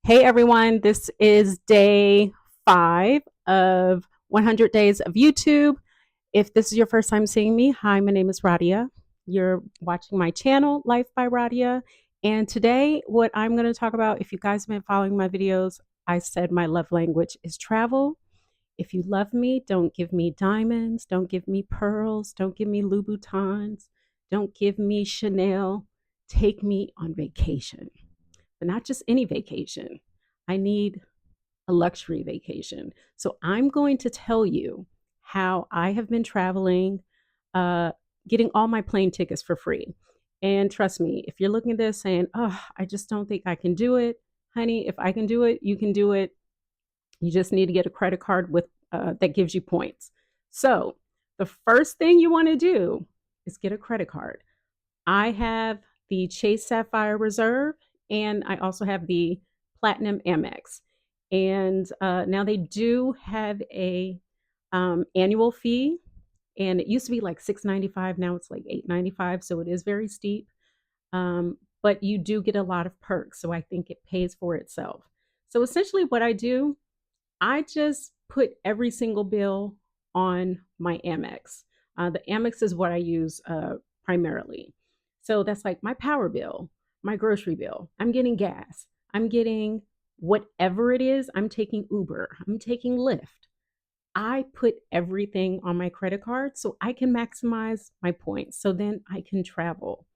Hey everyone, this is day 5 of 100 days of YouTube. If this is your first time seeing me, hi, my name is Radia. You're watching my channel, Life by Radia. And today, what I'm going to talk about, if you guys have been following my videos, I said my love language is travel. If you love me, don't give me diamonds, don't give me pearls, don't give me Louboutins, don't give me Chanel. Take me on vacation, but not just any vacation. I need a luxury vacation. So I'm going to tell you how I have been traveling, uh, getting all my plane tickets for free. And trust me, if you're looking at this saying, oh, I just don't think I can do it, honey, if I can do it, you can do it. You just need to get a credit card with that gives you points. So the first thing you want to do is get a credit card. I have the Chase Sapphire Reserve, and I also have the Platinum Amex. And now they do have a annual fee, and it used to be like $6.95. Now it's like $8.95, so it is very steep. But you do get a lot of perks, so I think it pays for itself. So essentially, what I do, I just put every single bill on my Amex. The Amex is what I use primarily. So that's like my power bill, my grocery bill. I'm getting gas. I'm getting whatever it is. I'm taking Uber. I'm taking Lyft. I put everything on my credit card so I can maximize my points. So then I can travel.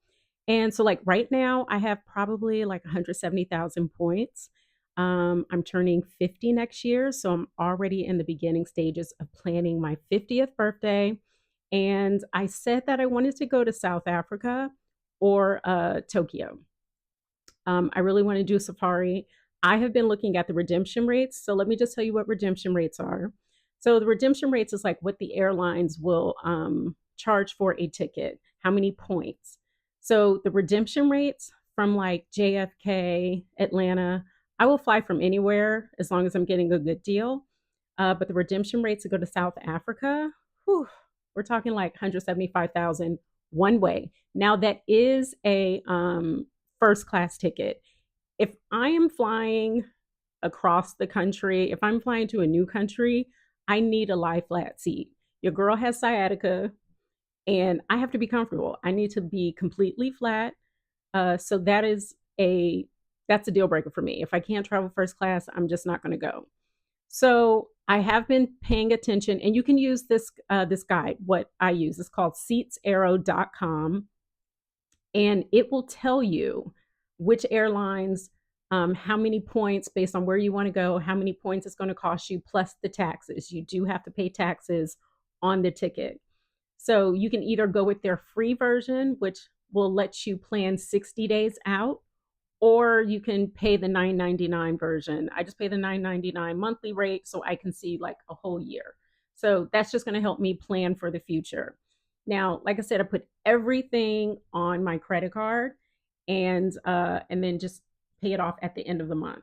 And so, like right now, I have probably like 170,000 points. I'm turning 50 next year. So I'm already in the beginning stages of planning my 50th birthday. And I said that I wanted to go to South Africa or Tokyo. I really want to do safari. I have been looking at the redemption rates. So let me just tell you what redemption rates are. So the redemption rates is like what the airlines will charge for a ticket, how many points. So the redemption rates from like JFK, Atlanta, I will fly from anywhere as long as I'm getting a good deal. But the redemption rates to go to South Africa, whew, we're talking like 175,000 one way. Now that is a first class ticket. If I am flying across the country, if I'm flying to a new country, I need a lie flat seat. Your girl has sciatica and I have to be comfortable. I need to be completely flat. So that's a deal breaker for me. If I can't travel first class, I'm just not going to go. So I have been paying attention, and you can use this guide. What I use is called seatsarrow.com, and it will tell you which airlines, how many points based on where you want to go, how many points it's going to cost you, plus the taxes. You do have to pay taxes on the ticket. So you can either go with their free version, which will let you plan 60 days out, or you can pay the $9.99 version. I just pay the $9.99 monthly rate so I can see like a whole year. So that's just going to help me plan for the future. Now, like I said, I put everything on my credit card and then just pay it off at the end of the month.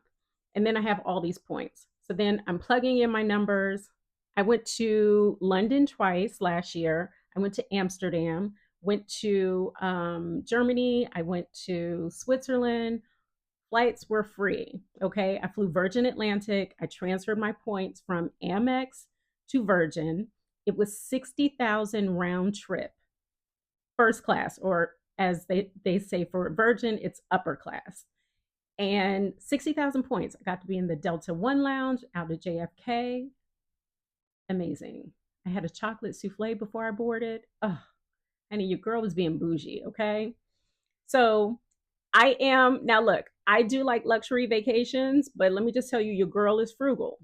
And then I have all these points. So then I'm plugging in my numbers. I went to London twice last year. I went to Amsterdam, went to Germany. I went to Switzerland. Flights were free. Okay. I flew Virgin Atlantic. I transferred my points from Amex to Virgin. It was 60,000 round trip, first class, or as they say for Virgin, it's upper class. And 60,000 points. I got to be in the Delta One Lounge out of JFK. Amazing. I had a chocolate souffle before I boarded. Oh, honey, your girl was being bougie. Okay. So I am now. Look, I do like luxury vacations, but let me just tell you, your girl is frugal.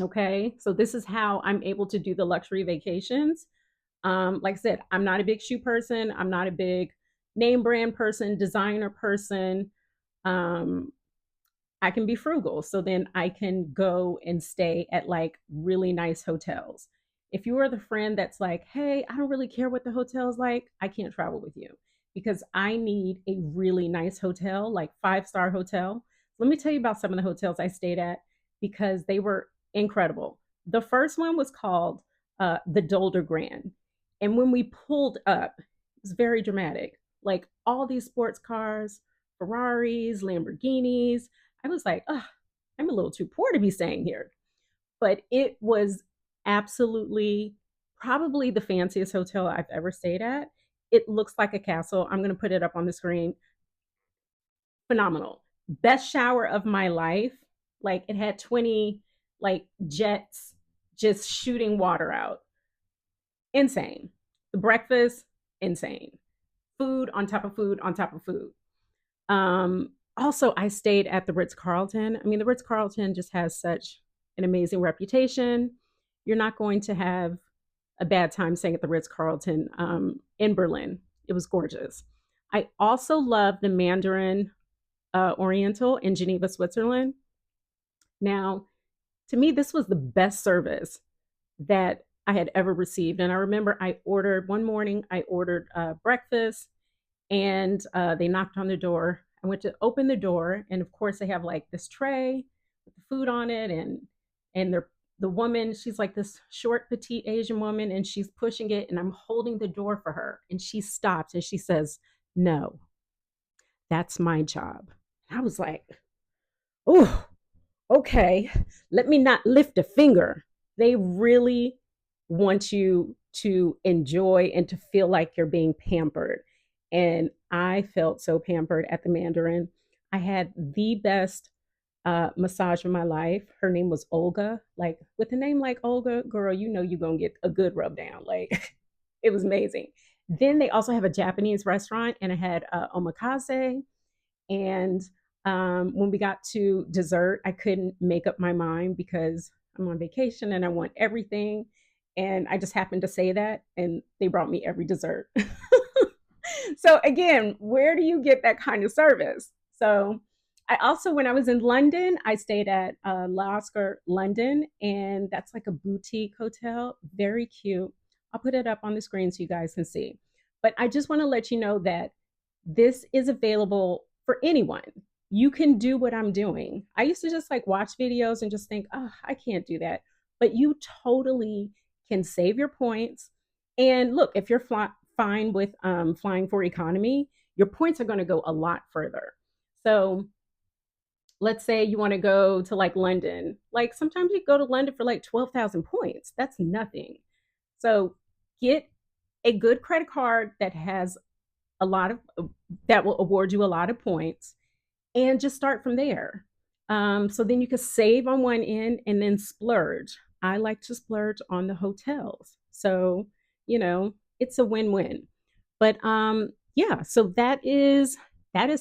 Okay, so this is how I'm able to do the luxury vacations. Like I said, I'm not a big shoe person. I'm not a big name brand person, designer person. Um, I can be frugal, so then I can go and stay at like really nice hotels. If you are the friend that's like, hey, I don't really care what the hotel's like, I can't travel with you because I need a really nice hotel, like 5-star hotel. Let me tell you about some of the hotels I stayed at because they were incredible. The first one was called the Dolder Grand. And when we pulled up, it was very dramatic. Like all these sports cars, Ferraris, Lamborghinis. I was like, oh, I'm a little too poor to be staying here. But it was absolutely probably the fanciest hotel I've ever stayed at. It looks like a castle. I'm going to put it up on the screen. Phenomenal. Best shower of my life. Like it had 20 like jets just shooting water out. Insane. The breakfast, insane. Food on top of food on top of food. Also, I stayed at the Ritz Carlton. I mean, the Ritz Carlton just has such an amazing reputation. You're not going to have a bad time staying at the Ritz Carlton in Berlin. It was gorgeous. I also love the Mandarin Oriental in Geneva, Switzerland. Now, to me, this was the best service that I had ever received. And I remember I ordered one morning, I ordered breakfast and they knocked on the door. I went to open the door, and of course, they have like this tray with the food on it, and the woman, she's like this short, petite Asian woman, and she's pushing it, and I'm holding the door for her, and she stops and she says, "No, that's my job." I was like, "Oh, okay, let me not lift a finger." They really want you to enjoy and to feel like you're being pampered. And I felt so pampered at the Mandarin. I had the best massage of my life. Her name was Olga. Like with a name like Olga, girl, you know you're gonna get a good rub down. Like it was amazing. Then they also have a Japanese restaurant, and I had omakase, and when we got to dessert, I couldn't make up my mind because I'm on vacation and I want everything. And I just happened to say that, and they brought me every dessert. So, again, where do you get that kind of service? So, I also, when I was in London, I stayed at La Oscar London, and that's like a boutique hotel, very cute. I'll put it up on the screen so you guys can see. But I just want to let you know that this is available for anyone. You can do what I'm doing. I used to just like watch videos and just think, oh, I can't do that. But you totally can save your points. And look, if you're fine with flying for economy, your points are going to go a lot further. So let's say you want to go to like London. Like sometimes you go to London for like 12,000 points. That's nothing. So get a good credit card that has a lot of that will award you a lot of points, and just start from there. So then you can save on one end and then splurge. I like to splurge on the hotels. So, it's a win-win. But yeah, so that is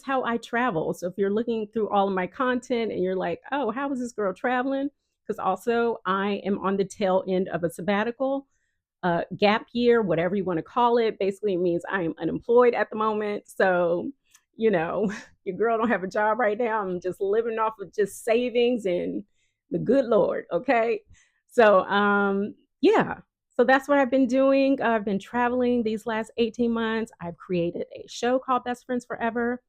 how I travel. So if you're looking through all of my content and you're like, oh, how is this girl traveling? Because also I am on the tail end of a sabbatical, gap year, whatever you want to call it. Basically, it means I am unemployed at the moment. So, your girl don't have a job right now. I'm just living off of just savings and the good Lord. Okay. So, yeah. So that's what I've been doing. I've been traveling these last 18 months. I've created a show called Best Friends Forever.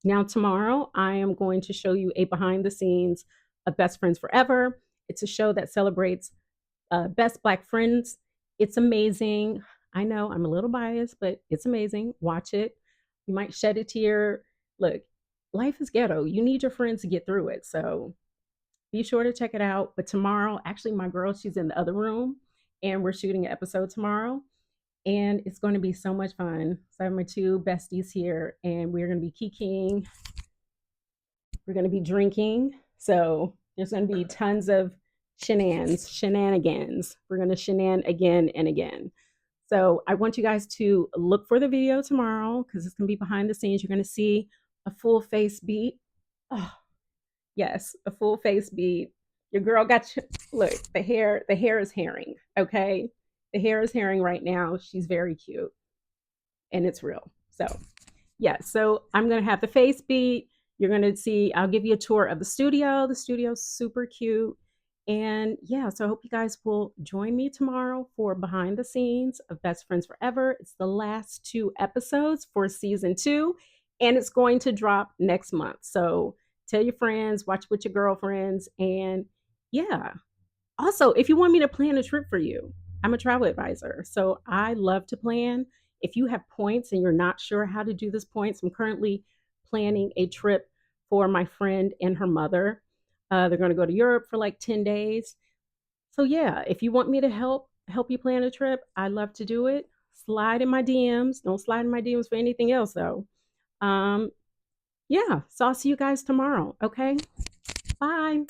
Now, tomorrow, I am going to show you a behind the scenes of Best Friends Forever. It's a show that celebrates best Black friends. It's amazing. I know I'm a little biased, but it's amazing. Watch it. You might shed a tear. Look, life is ghetto. You need your friends to get through it. So be sure to check it out. But tomorrow, actually, my girl, she's in the other room, and we're shooting an episode tomorrow. And it's going to be so much fun. So I have my two besties here, and we're going to be kikiing. We're going to be drinking. So there's going to be tons of shenanigans. We're going to shenan again and again. So I want you guys to look for the video tomorrow because it's going to be behind the scenes. You're going to see a full face beat. Oh, yes, a full face beat. Your girl got you. Look, the hair is herring. Okay. The hair is herring right now. She's very cute and it's real. So yeah, so I'm going to have the face beat. You're going to see, I'll give you a tour of the studio. The studio's super cute. And yeah, so I hope you guys will join me tomorrow for behind the scenes of Best Friends Forever. It's the last 2 episodes for season 2, and it's going to drop next month. So tell your friends, watch with your girlfriends, and yeah. Also, if you want me to plan a trip for you, I'm a travel advisor. So I love to plan. If you have points and you're not sure how to do this points, I'm currently planning a trip for my friend and her mother. They're going to go to Europe for like 10 days. So yeah, if you want me to help you plan a trip, I'd love to do it. Slide in my DMs. Don't slide in my DMs for anything else though. Um, yeah, so I'll see you guys tomorrow. Okay. Bye.